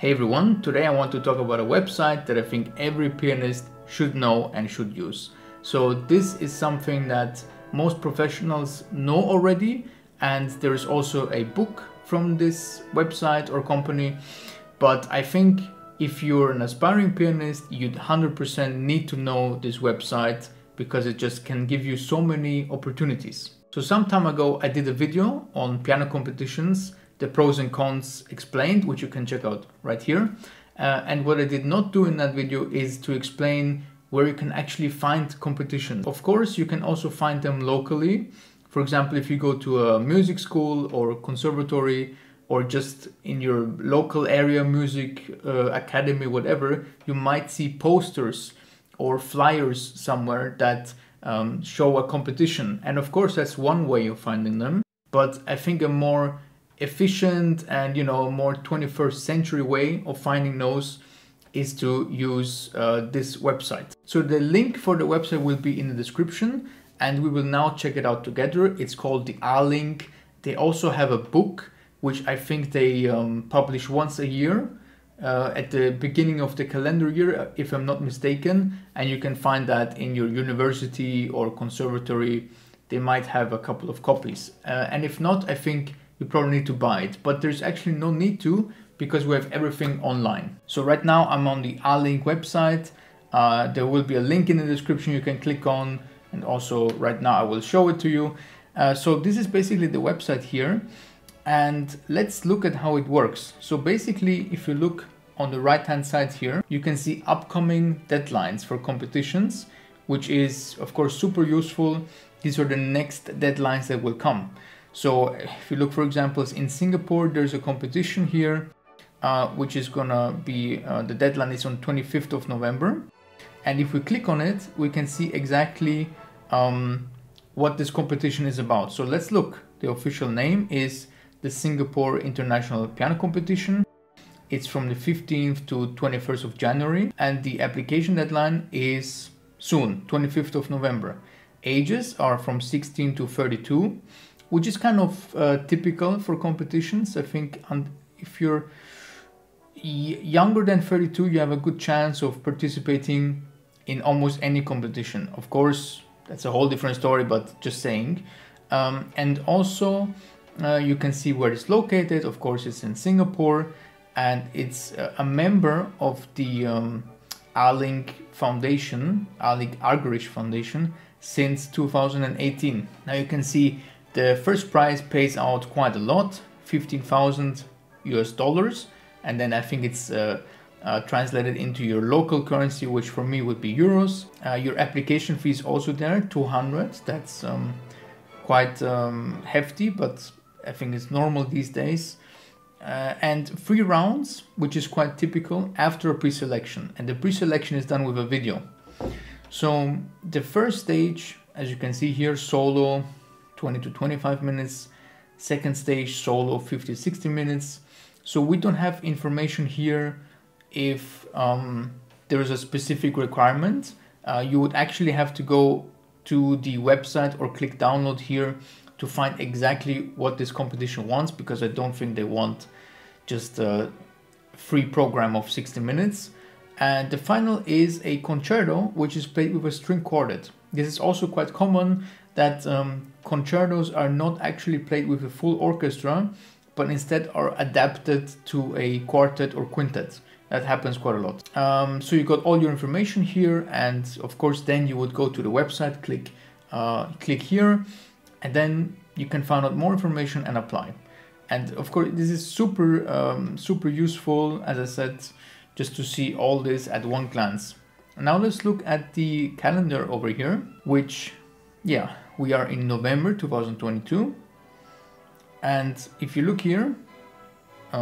Hey everyone, today I want to talk about a website that I think every pianist should know and should use. So this is something that most professionals know already, and there is also a book from this website or company, but I think if you're an aspiring pianist, you'd 100% need to know this website because it just can give you so many opportunities. So some time ago I did a video on piano competitions, the pros and cons explained, which you can check out right here. And what I did not do in that video is to explain where you can actually find competitions. Of course, you can also find them locally. For example, if you go to a music school or conservatory, or just in your local area music academy, whatever, you might see posters or flyers somewhere that show a competition. And of course, that's one way of finding them. But I think a more efficient and more 21st century way of finding those is to use this website. So the link for the website will be in the description, and we will now check it out together. It's called the Alink. They also have a book which I think they publish once a year at the beginning of the calendar year, if I'm not mistaken, and you can find that in your university or conservatory. They might have a couple of copies, and if not, I think you probably need to buy it, but there's actually no need to because we have everything online. So right now I'm on the Alink website. There will be a link in the description you can click on, and also right now I will show it to you. So this is basically the website here, and let's look at how it works. So basically, if you look on the right hand side here, you can see upcoming deadlines for competitions, which is of course super useful. These are the next deadlines that will come. So if you look, for example, in Singapore, there's a competition here, which is gonna be, the deadline is on 25th of November. And if we click on it, we can see exactly what this competition is about. So let's look. The official name is the Singapore International Piano Competition. It's from the 15th to 21st of January. And the application deadline is soon, 25th of November. Ages are from 16 to 32. Which is kind of typical for competitions. I think if you're younger than 32, you have a good chance of participating in almost any competition. Of course, that's a whole different story, but just saying. And also, you can see where it's located. Of course, it's in Singapore, and it's a member of the Alink Foundation, Alink Argerich Foundation, since 2018. Now you can see the first prize pays out quite a lot, $15,000 US, and then I think it's translated into your local currency, which for me would be euros. Your application fee is also there, 200. That's quite hefty, but I think it's normal these days. And 3 rounds, which is quite typical after a pre-selection, and the pre-selection is done with a video. So the first stage, as you can see here, solo, 20 to 25 minutes, second stage solo 50-60 minutes. So we don't have information here if there is a specific requirement. You would actually have to go to the website or click download here to find exactly what this competition wants, because I don't think they want just a free program of 60 minutes. And the final is a concerto, which is played with a string quartet. This is also quite common, that concertos are not actually played with a full orchestra, but instead are adapted to a quartet or quintet. That happens quite a lot. So you got all your information here, and of course then you would go to the website, click here, and then you can find out more information and apply. And of course this is super useful, as I said, just to see all this at one glance. Now let's look at the calendar over here, which, yeah, we are in November 2022, and if you look here,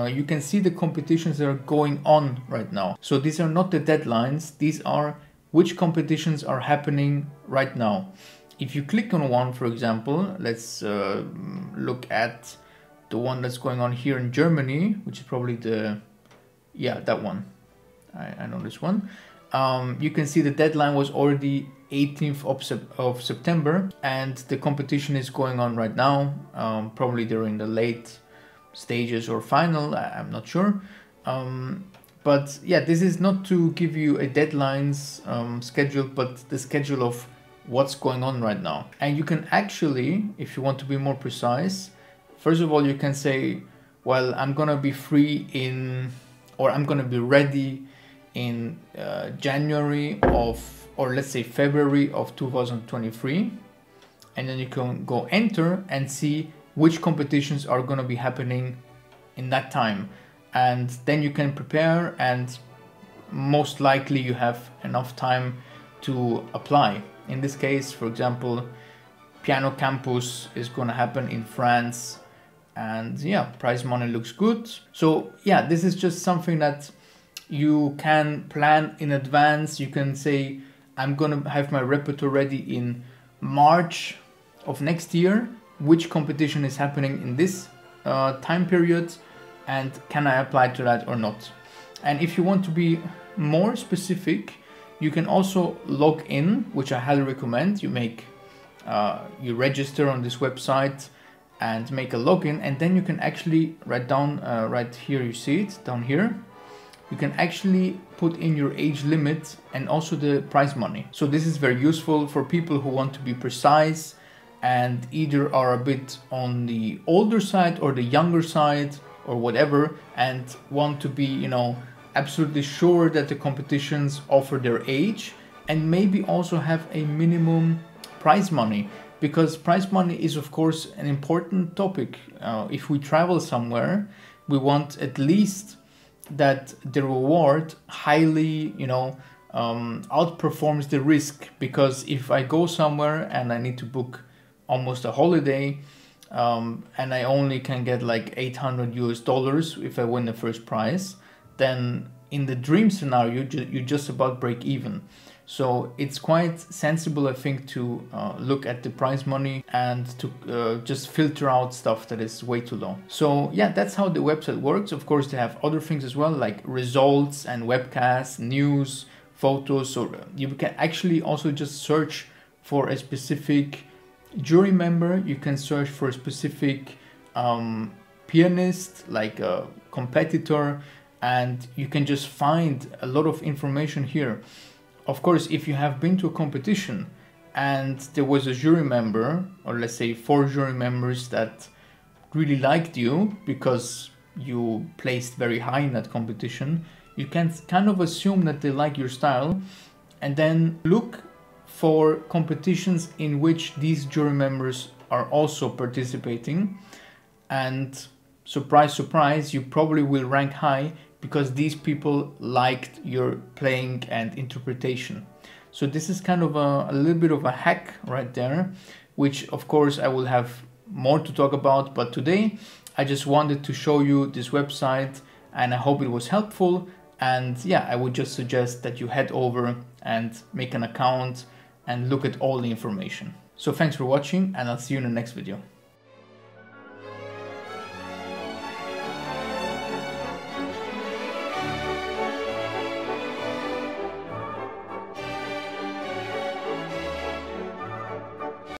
you can see the competitions that are going on right now. So these are not the deadlines, these are which competitions are happening right now. If you click on one, for example, let's look at the one that's going on here in Germany, which is probably that one. I know this one. You can see the deadline was already 18th of September, and the competition is going on right now, probably during the late stages or final, I'm not sure. But yeah, this is not to give you a deadlines schedule, but the schedule of what's going on right now. And you can actually, if you want to be more precise, first of all, you can say, well, I'm gonna be free in, or I'm gonna be ready in January of, or let's say February of 2023. And then you can go enter and see which competitions are gonna be happening in that time. And then you can prepare, and most likely you have enough time to apply. In this case, for example, Piano Campus is going to happen in France, and yeah, prize money looks good. So yeah, this is just something that you can plan in advance. You can say, I'm going to have my repertoire ready in March of next year. Which competition is happening in this time period? And can I apply to that or not? And if you want to be more specific, you can also log in, which I highly recommend. You make, you register on this website and make a login, and then you can actually write down, right here, you see it down here. You can actually put in your age limit and also the prize money. So this is very useful for people who want to be precise and either are a bit on the older side or the younger side, or whatever, and want to be, you know, absolutely sure that the competitions offer their age, and maybe also have a minimum prize money, because prize money is of course an important topic. If we travel somewhere, we want at least that the reward highly, you know, outperforms the risk, because if I go somewhere and I need to book almost a holiday, and I only can get like $800 if I win the first prize, then in the dream scenario, you just about break even. So it's quite sensible, I think, to look at the prize money and to just filter out stuff that is way too low. So yeah, that's how the website works. Of course, they have other things as well, like results and webcasts, news, photos. So you can actually also just search for a specific jury member. You can search for a specific pianist, like a competitor, and you can just find a lot of information here. Of course, if you have been to a competition and there was a jury member, or let's say 4 jury members that really liked you because you placed very high in that competition, you can kind of assume that they like your style, and then look for competitions in which these jury members are also participating, and surprise, surprise, you probably will rank high because these people liked your playing and interpretation. So this is kind of a little bit of a hack right there, which of course I will have more to talk about, but today I just wanted to show you this website, and I hope it was helpful. And yeah, I would just suggest that you head over and make an account and look at all the information. So thanks for watching, and I'll see you in the next video.